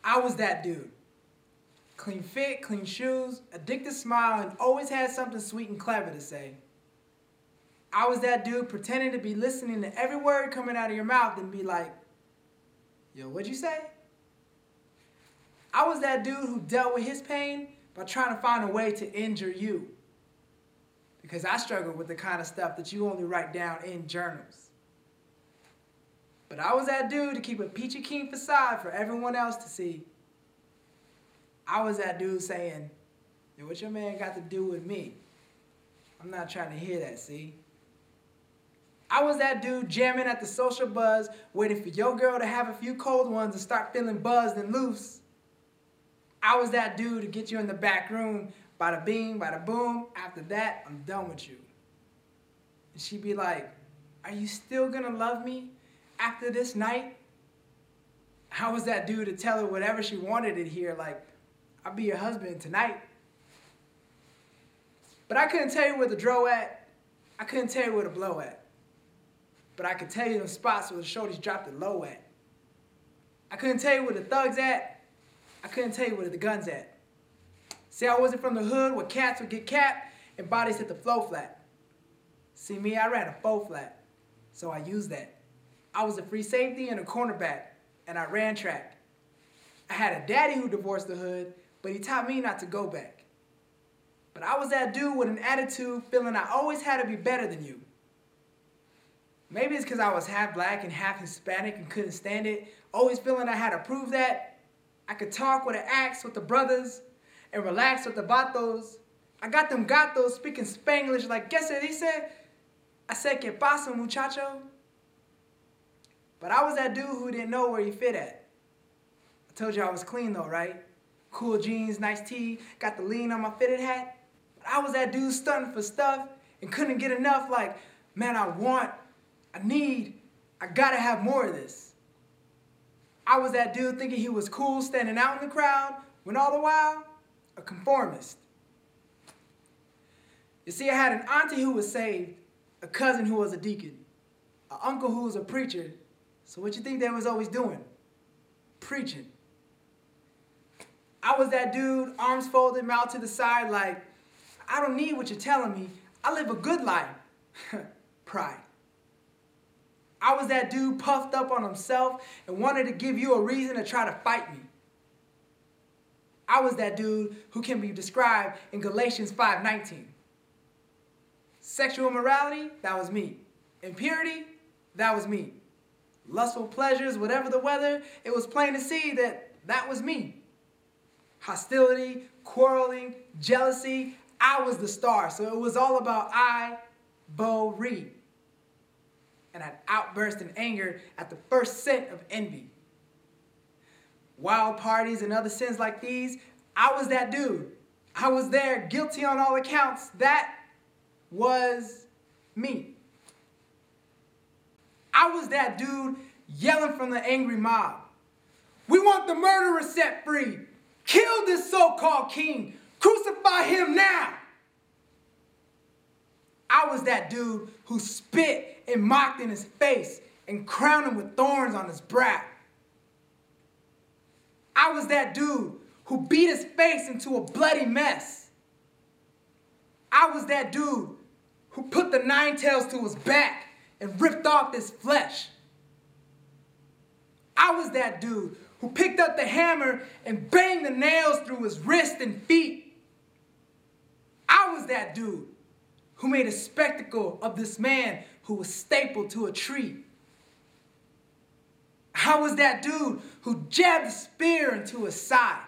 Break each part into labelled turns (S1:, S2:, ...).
S1: I was that dude. Clean fit, clean shoes, addicted smile, and always had something sweet and clever to say. I was that dude pretending to be listening to every word coming out of your mouth and be like, yo, what'd you say? I was that dude who dealt with his pain by trying to find a way to injure you. Because I struggled with the kind of stuff that you only write down in journals. But I was that dude to keep a peachy keen facade for everyone else to see. I was that dude saying, yo, what your man got to do with me? I'm not trying to hear that, see? I was that dude jamming at the social buzz, waiting for your girl to have a few cold ones and start feeling buzzed and loose. I was that dude to get you in the back room, bada bing, bada boom. After that, I'm done with you. And she'd be like, are you still gonna love me after this night? I was that dude to tell her whatever she wanted to hear, like, I'll be your husband tonight. But I couldn't tell you where the dro at. I couldn't tell you where the blow at. But I could tell you the spots where the shorties dropped it low at. I couldn't tell you where the thugs at. I couldn't tell you where the guns at. See, I wasn't from the hood where cats would get capped and bodies hit the flow flat. See me, I ran a faux flat, so I used that. I was a free safety and a cornerback, and I ran track. I had a daddy who divorced the hood, but he taught me not to go back. But I was that dude with an attitude, feeling I always had to be better than you. Maybe it's because I was half black and half Hispanic and couldn't stand it, always feeling I had to prove that. I could talk with an axe with the brothers and relax with the vatos. I got them gatos speaking Spanglish like, ¿qué se dice? I said, ¿qué pasa, muchacho? But I was that dude who didn't know where he fit at. I told you I was clean though, right? Cool jeans, nice tee, got the lean on my fitted hat. But I was that dude stunting for stuff and couldn't get enough, like, man, I want, I need, I gotta have more of this. I was that dude thinking he was cool standing out in the crowd, when all the while, a conformist. You see, I had an auntie who was saved, a cousin who was a deacon, an uncle who was a preacher. So what you think they was always doing? Preaching. I was that dude, arms folded, mouth to the side, like, I don't need what you're telling me. I live a good life. Pride. I was that dude puffed up on himself and wanted to give you a reason to try to fight me. I was that dude who can be described in Galatians 5:19. Sexual immorality, that was me. Impurity, that was me. Lustful pleasures, whatever the weather, it was plain to see that that was me. Hostility, quarreling, jealousy, I was the star. So it was all about Ivory. And I'd outburst in anger at the first scent of envy. Wild parties and other sins like these, I was that dude. I was there, guilty on all accounts. That was me. I was that dude yelling from the angry mob. We want the murderer set free. Kill this so-called king. Crucify him now. I was that dude who spit and mocked in his face and crowned him with thorns on his brow. I was that dude who beat his face into a bloody mess. I was that dude who put the 9 tails to his back and ripped off his flesh. I was that dude who picked up the hammer and banged the nails through his wrist and feet. I was that dude who made a spectacle of this man who was stapled to a tree. I was that dude who jabbed a spear into his side.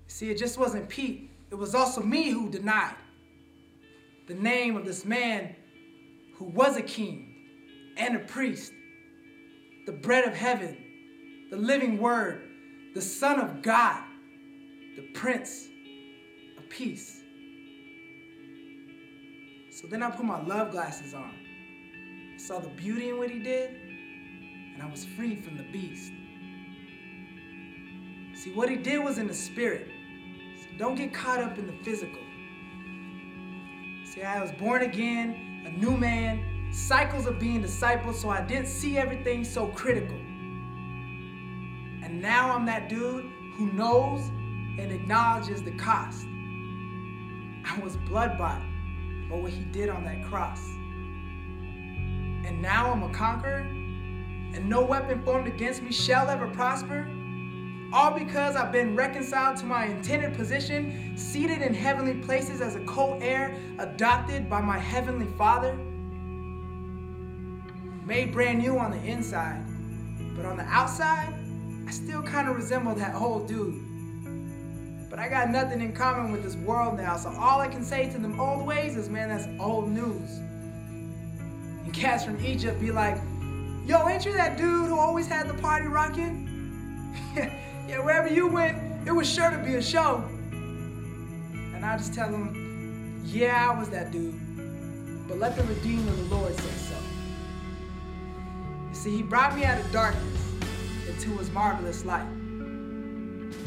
S1: See, it just wasn't Pete. It was also me who denied the name of this man who was a king and a priest, the bread of heaven, the living word, the Son of God, the Prince of Peace. So then I put my love glasses on. I saw the beauty in what he did, and I was freed from the beast. See, what he did was in the spirit. So don't get caught up in the physical. See, I was born again, a new man, cycles of being discipled, so I didn't see everything so critical. And And now I'm that dude who knows and acknowledges the cost. I was blood-bought by what he did on that cross. And now I'm a conqueror, and no weapon formed against me shall ever prosper, all because I've been reconciled to my intended position, seated in heavenly places as a co-heir, adopted by my heavenly Father. Made brand new on the inside, but on the outside, I still kind of resemble that old dude. But I got nothing in common with this world now, so all I can say to them old ways is, man, that's old news. And cats from Egypt be like, yo, ain't you that dude who always had the party rocking? Yeah, wherever you went, it was sure to be a show. And I just tell them, yeah, I was that dude, but let the Redeemer of the Lord say so. You see, he brought me out of darkness into his marvelous light.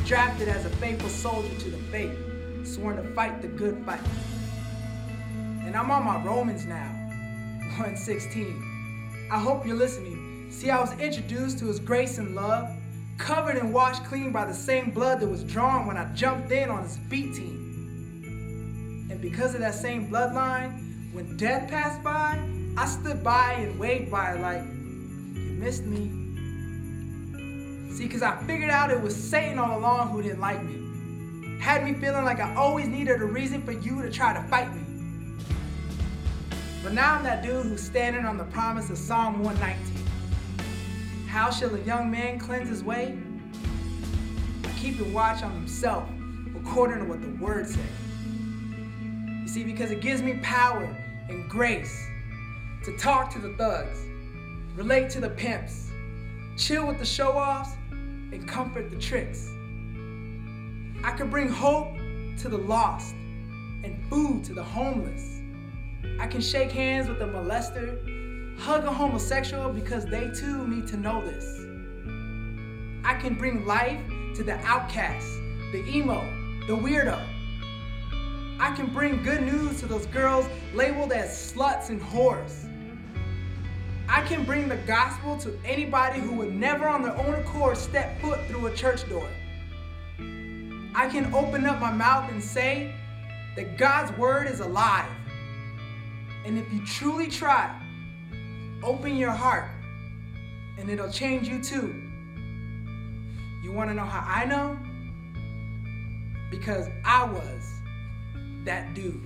S1: Drafted as a faithful soldier to the faith, sworn to fight the good fight. And I'm on my Romans now, 1:16. I hope you're listening. See, I was introduced to his grace and love, covered and washed clean by the same blood that was drawn when I jumped in on his beat team. And because of that same bloodline, when death passed by, I stood by and waved by like, you missed me. See, because I figured out it was Satan all along who didn't like me. Had me feeling like I always needed a reason for you to try to fight me. But now I'm that dude who's standing on the promise of Psalm 119. How shall a young man cleanse his way? By keeping watch on himself, according to what the word says. You see, because it gives me power and grace to talk to the thugs, relate to the pimps, chill with the show-offs, and comfort the tricks. I can bring hope to the lost and food to the homeless. I can shake hands with a molester, hug a homosexual because they too need to know this. I can bring life to the outcast, the emo, the weirdo. I can bring good news to those girls labeled as sluts and whores. I can bring the gospel to anybody who would never on their own accord step foot through a church door. I can open up my mouth and say that God's word is alive. And if you truly try, open your heart and it'll change you too. You want to know how I know? Because I was that dude.